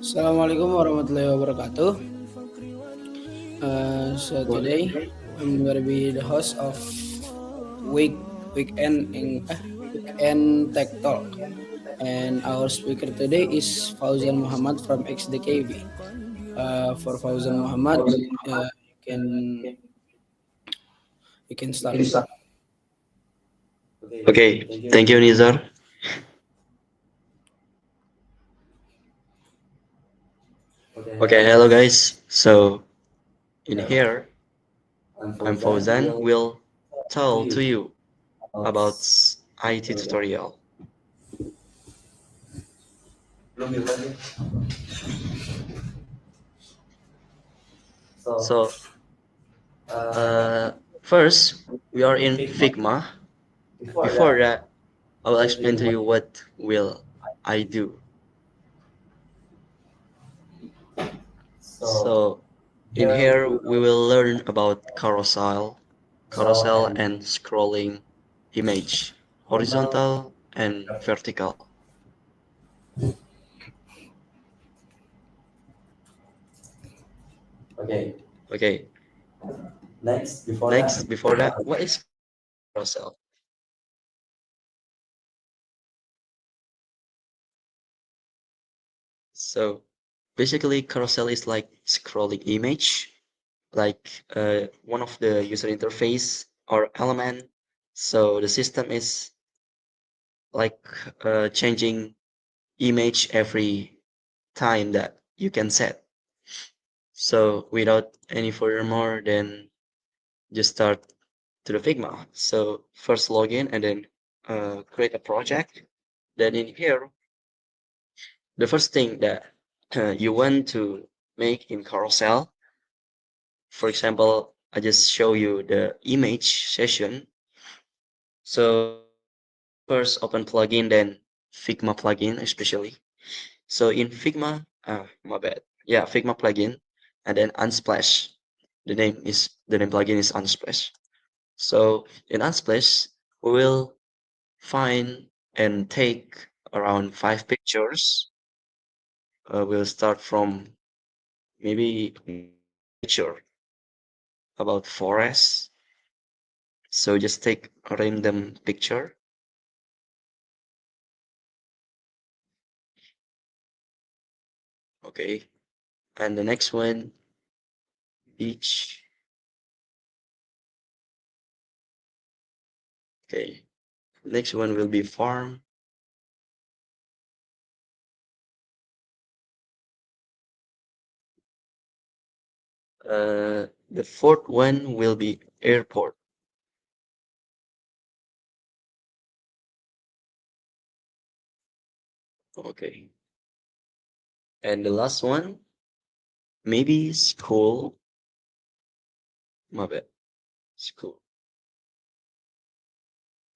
Assalamualaikum warahmatullahi wabarakatuh. So today I'm gonna be the host of week weekend in weekend tech talk, and our speaker today is Fauzan Muhammad from XDKV. For Fauzan Muhammad, you can start. Okay, thank you, Nizar. Okay, hello guys. So in here, I'm Fauzan. Will tell to you about IT tutorial. So uh, first, we are in Figma. Before that, I will explain to you what will I do. So in here, we will learn about carousel and scrolling image, horizontal and vertical. Okay, next, before that, what is carousel? So basically, carousel is like scrolling image, like one of the user interface or element. So the system is like changing image every time that you can set. So without any furthermore, then just start to the Figma. So first login and then create a project. Then in here, the first thing that you want to make in carousel, for example, I just show you the image session. So first open plugin, then Figma plugin especially. So in Figma, my bad. Yeah, Figma plugin, and then Unsplash. The name plugin is Unsplash. So in Unsplash, we will find and take around 5 pictures. We'll start from maybe nature about forest. So just take a random picture. Okay. And the next one, beach. Okay. Next one will be farm. The fourth one will be airport. Okay. And the last one, maybe school. My bad. School.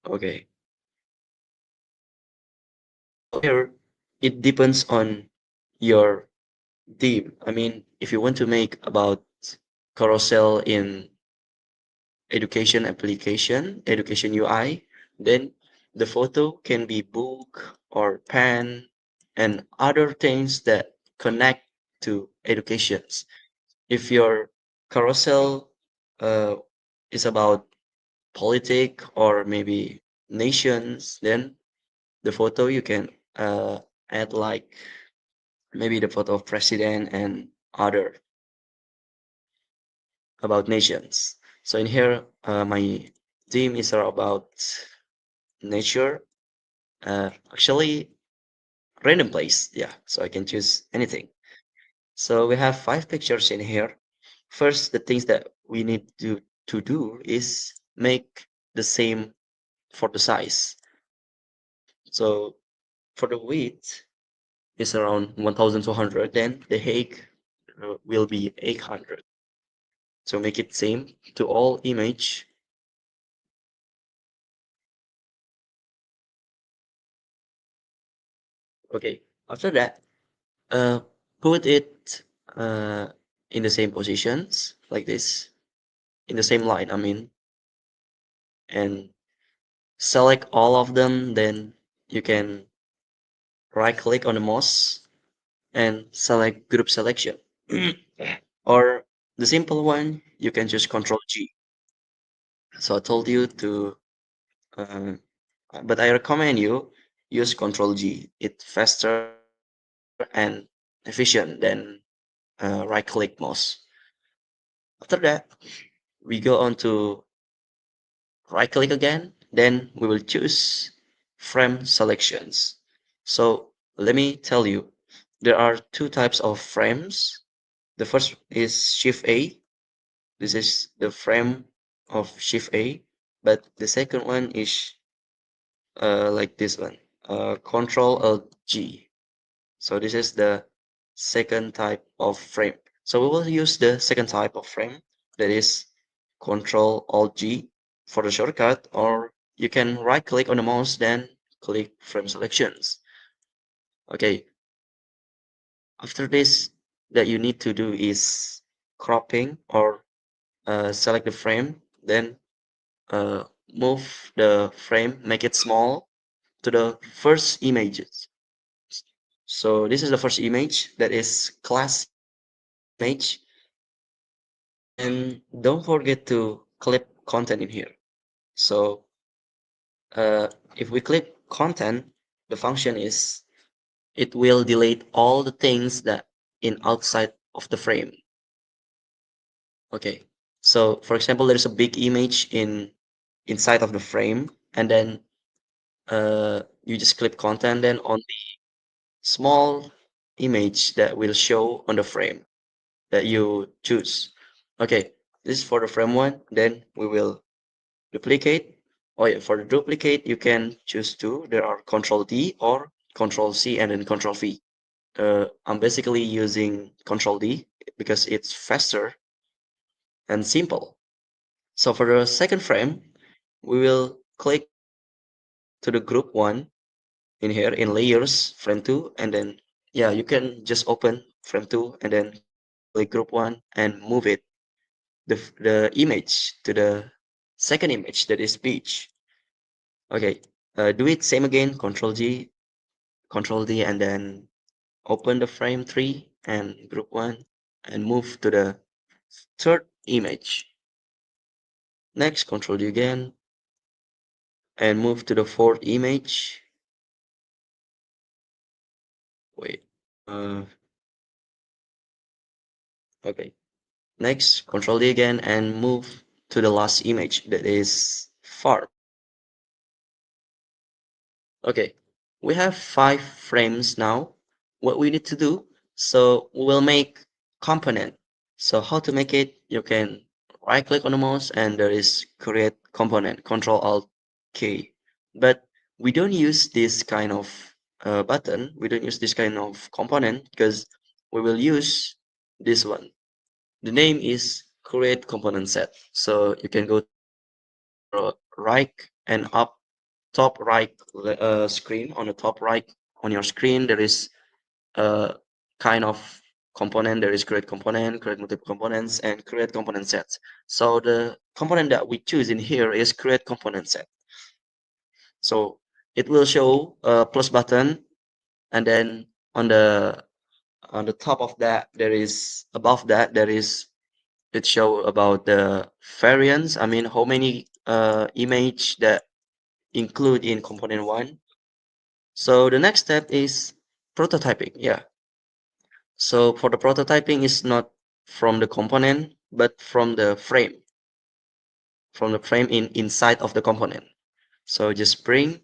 Okay. Here, it depends on your theme. I mean, if you want to make about carousel in education UI, then the photo can be book or pen and other things that connect to educations. If your carousel uh, is about politic or maybe nations, then the photo you can add like maybe the photo of president and other about nations. So in here, my theme is about nature. Actually, random place. Yeah, so I can choose anything. So we have 5 pictures in here. First, the things that we need to do is make the same for the size. So for the width is around 1200, then the height will be 800. So make it same to all image. Okay, after that, uh, put it in the same positions like this, in the same line, I mean, and select all of them. Then you can right click on the mouse and select group selection. Or the simple one, you can just Control G. So I told you to, uh, but I recommend you use Control G. It's faster and efficient than right click mouse. After that, we go on to right click again, then we will choose frame selections. So let me tell you, there are two types of frames. The first is Shift A. This is the frame of Shift A, but the second one is like this one, Control Alt G. So this is the second type of frame. So we will use the second type of frame, that is Control Alt G for the shortcut, or you can right click on the mouse, then click frame selections. Okay, after this, that you need to do is cropping, or select the frame, then move the frame, make it small to the first images. So this is the first image, that is class image. And don't forget to clip content in here. So if we click content, the function is it will delete all the things that in outside of the frame. Okay. So for example, there's a big image inside of the frame, and then you just click content, then on the small image that will show on the frame that you choose. Okay, this is for the frame one. Then we will duplicate. Oh yeah, for the duplicate, you can choose two. There are Control D or Control C and then Control V. I'm basically using Control D because it's faster and simple. So for the second frame, we will click to the group one in here in layers, frame two, and then yeah, you can just open frame two and then click group one and move it the image to the second image, that is beach. Okay, do it same again, Control G, Control D, and then open the frame 3 and group 1 and move to the third image. Next, Control D again and move to the fourth image. Wait, uh, okay. Next, Control D again and move to the last image, that is farm. Okay, we have 5 frames now. What we need to do, so we will make component. So how to make it? You can right click on the mouse and there is create component, Control Alt K. But we don't use this kind of button. We don't use this kind of component because we will use this one. The name is create component set. So you can go right and up top right screen. On the top right on your screen there is a kind of component. There is create component, create multiple components, and create component sets. So the component that we choose in here is create component set. So it will show a plus button, and then on the top of that, there is above that there is it show about the variants. I mean how many image that include in component one. So the next step is prototyping. Yeah. So for the prototyping is not from the component, but from the frame inside of the component. So just bring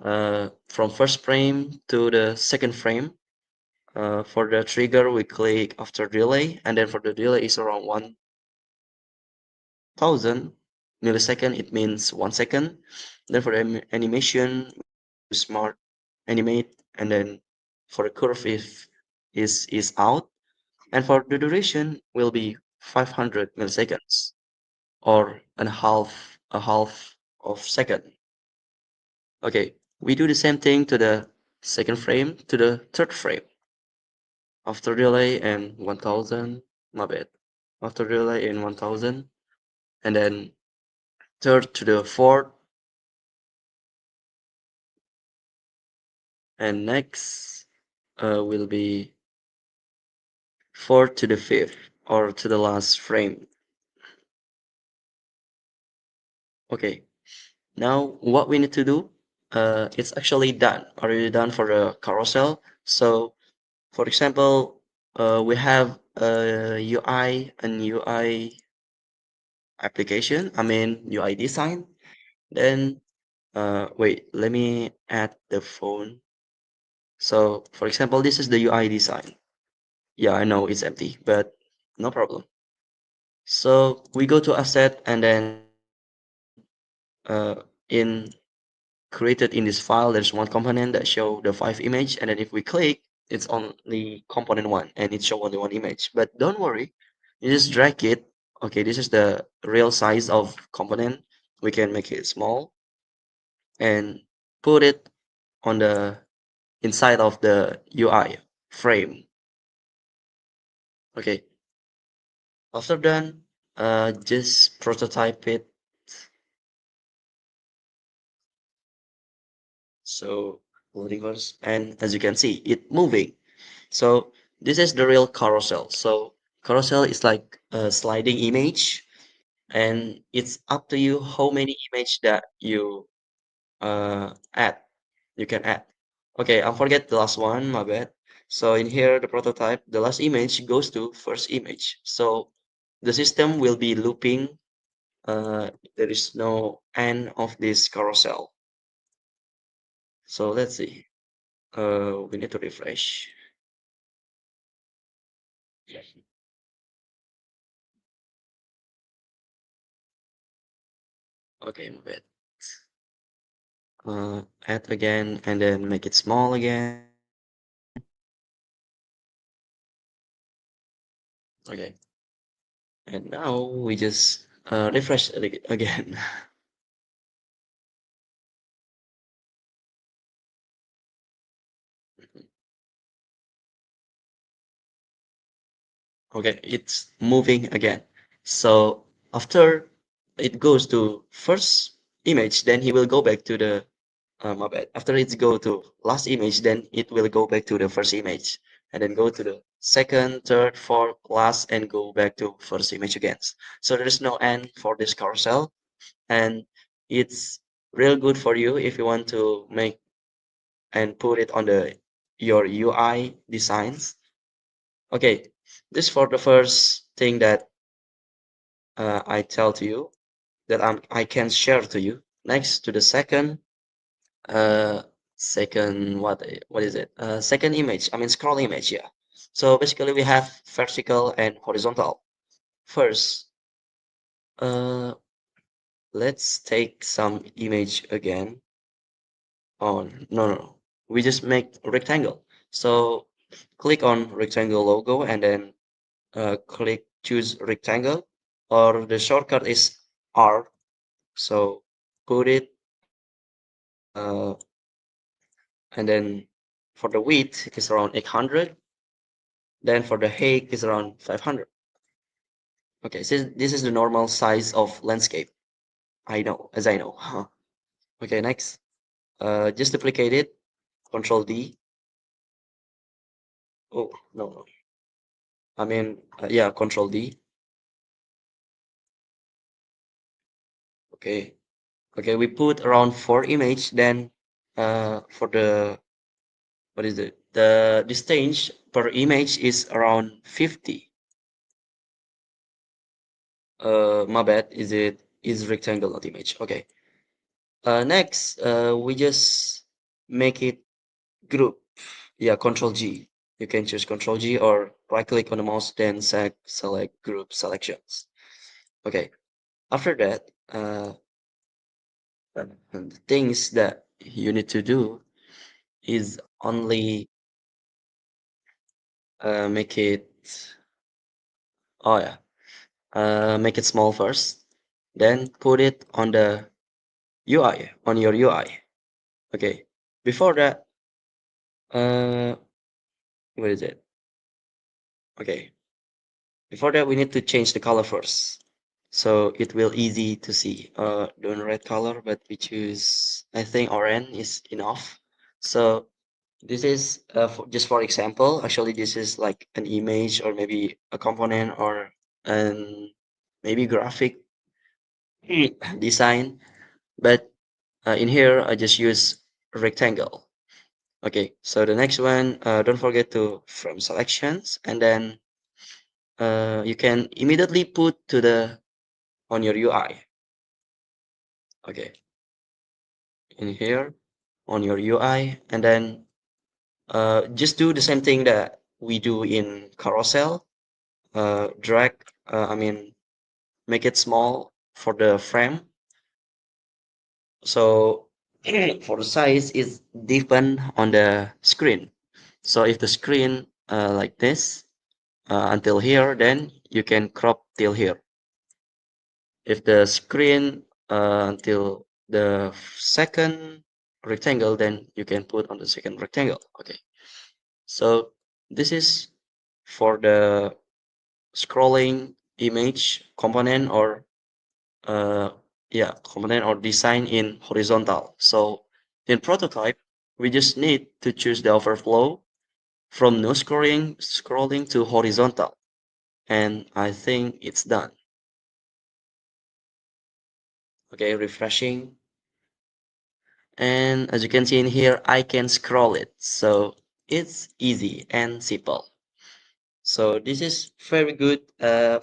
from first frame to the second frame. For the trigger, we click after delay, and then for the delay is around 1000 millisecond. It means 1 second. Then for the animation, smart animate, and then for the curve is out, and for the duration will be 500 milliseconds or a half of second. Okay, we do the same thing to the second frame to the third frame. After delay and 1000, my bad. After delay in 1000, and then third to the fourth, and next will be fourth to the fifth or to the last frame. Okay, now what we need to do, it's actually done, already done for the carousel. So for example, we have a UI application, I mean UI design. Then, wait, let me add the phone. So for example, this is the UI design. Yeah, I know it's empty, but no problem. So we go to asset and then in created in this file, there's one component that show the 5 image, and then if we click, it's only component one and it show only one image. But don't worry, you just drag it. Okay, this is the real size of component. We can make it small and put it on the inside of the UI frame. Okay, after done, just prototype it. So loading first, and as you can see, it moving. So this is the real carousel. So carousel is like a sliding image, and it's up to you how many image that you add. You can add. Okay, I forget the last one, my bad. So in here, the prototype, the last image goes to first image. So the system will be looping. There is no end of this carousel. So let's see. We need to refresh. Okay, my bad. Add again and then make it small again. Okay, and now we just refresh it again. Okay, it's moving again. So after it goes to first image, then he will go back to the my bad. After it go to last image, then it will go back to the first image, and then go to the second, third, fourth, last, and go back to first image again. So there is no end for this carousel, and it's real good for you if you want to make and put it on the your UI designs. Okay, this for the first thing that I tell to you that I can share to you. Next to the second, uh, second what is it? Second image. I mean scroll image. Yeah. So basically we have vertical and horizontal. First, uh, let's take some image again. Oh no. We just make a rectangle. So click on rectangle logo and then click choose rectangle, or the shortcut is R. So put it uh, and then for the width is around 800. Then for the height is around 500. Okay, so this is the normal size of landscape. I know, as I know. Okay, next. Just duplicate it. Control D. Oh no. I mean, yeah, Control D. Okay. Okay, we put around 4 image. Then for the what is it? The distance per image is around 50. My bad. Is rectangle not image? Okay. Next, we just make it group. Yeah, Control G. You can choose Control G or right click on the mouse, then select group selections. Okay. After that, the things that you need to do is only make it. Oh yeah, make it small first, then put it on the UI on your UI. Okay. Before that, uh, what is it? Okay. Before that, we need to change the color first. So it will easy to see. Don't red color, but we choose, I think orange is enough. So This is just for example. Actually, this is like an image or maybe a component or an maybe graphic design. But in here, I just use a rectangle. Okay, so the next one, don't forget to frame selections, and then you can immediately put to the on your UI. Okay, in here on your UI, and then just do the same thing that we do in carousel. Drag, I mean, make it small for the frame. So for the size is depend on the screen. So if the screen like this until here, then you can crop till here. If the screen until the second rectangle, then you can put on the second rectangle. Okay. So this is for the scrolling image component or uh, yeah, component or design in horizontal. So in prototype, we just need to choose the overflow from no scrolling to horizontal. And I think it's done. Okay, refreshing. And as you can see in here, I can scroll it. So it's easy and simple. So this is very good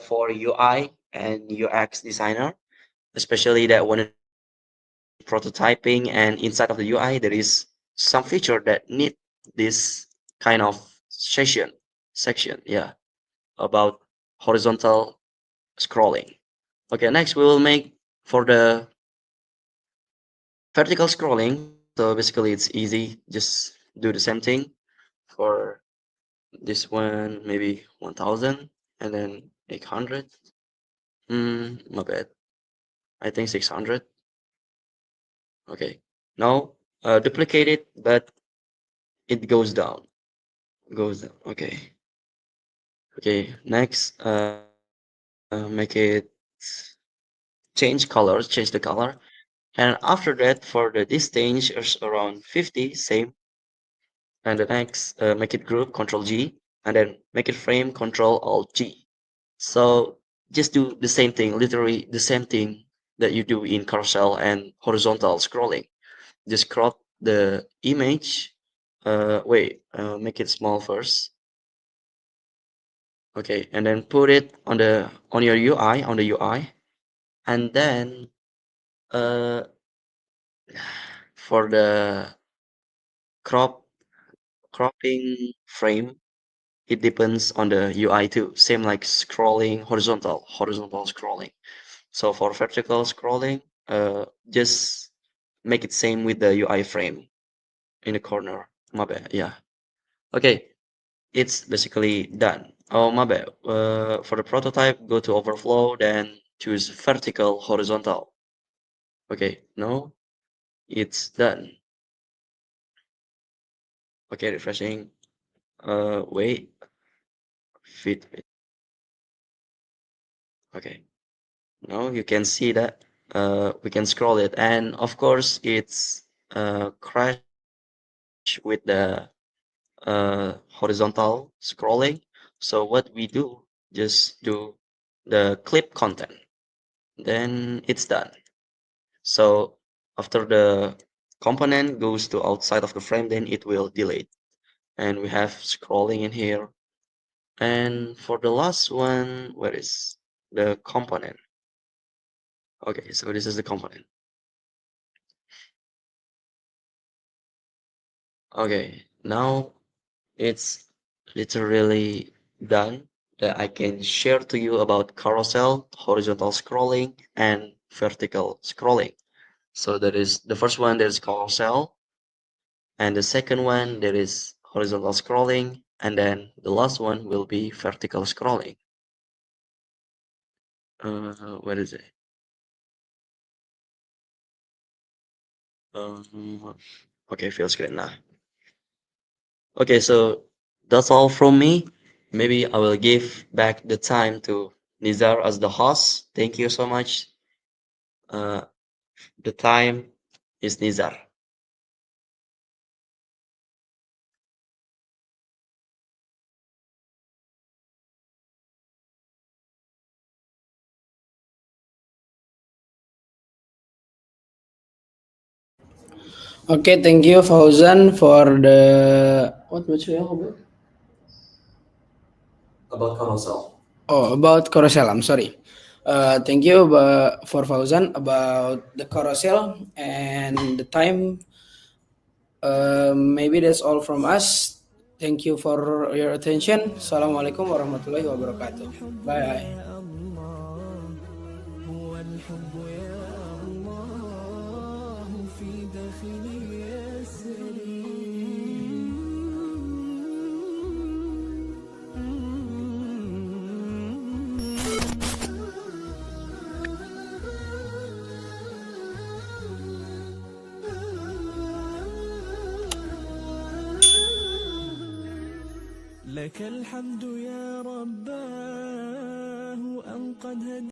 for UI and UX designer, especially that when it prototyping and inside of the UI, there is some feature that need this kind of section, yeah, about horizontal scrolling. Okay, next we will make for the vertical scrolling. So basically it's easy, just do the same thing for this one, maybe 1000 and then 800. My bad. I think 600. Okay. Now duplicate it, but it goes down. Goes down. Okay. Okay. Next, make it change the color. And after that, for the distance is around 50, same. And the next, make it group, Control G, and then make it frame, Control Alt G. So just do the same thing, literally the same thing that you do in carousel and horizontal scrolling. Just crop the image. Make it small first. Okay, and then put it on your UI on the UI, and then uh, for the crop cropping frame, it depends on the UI too. Same like scrolling horizontal scrolling. So for vertical scrolling, just make it same with the UI frame in the corner. My bad. Yeah. Okay, it's basically done. Oh, my bad. For the prototype, go to overflow, then choose vertical, horizontal. Okay, no, it's done. Okay, refreshing. Wait, fit. Okay, now you can see that. We can scroll it, and of course, it's crash with the horizontal scrolling. So what we do, just do the clip content, then it's done. So after the component goes to outside of the frame, then it will delete. And we have scrolling in here. And for the last one, where is the component? Okay, so this is the component. Okay, now it's literally done that I can share to you about carousel, horizontal scrolling, and vertical scrolling. So there is the first one, there's carousel, and the second one there is horizontal scrolling, and then the last one will be vertical scrolling. Where is it? Um, okay, full screen now. Okay, so that's all from me. Maybe I will give back the time to Nizar as the host. Thank you so much. Uh, the time is Nizar. Okay, thank you Fauzan for the what you about? About carousel. Oh, about carousel. I'm sorry. Thank you for Fauzan about the carousel and the time. Maybe that's all from us. Thank you for your attention. Assalamualaikum warahmatullahi wabarakatuh. Bye. لك الحمد يا رباه أن قد هدى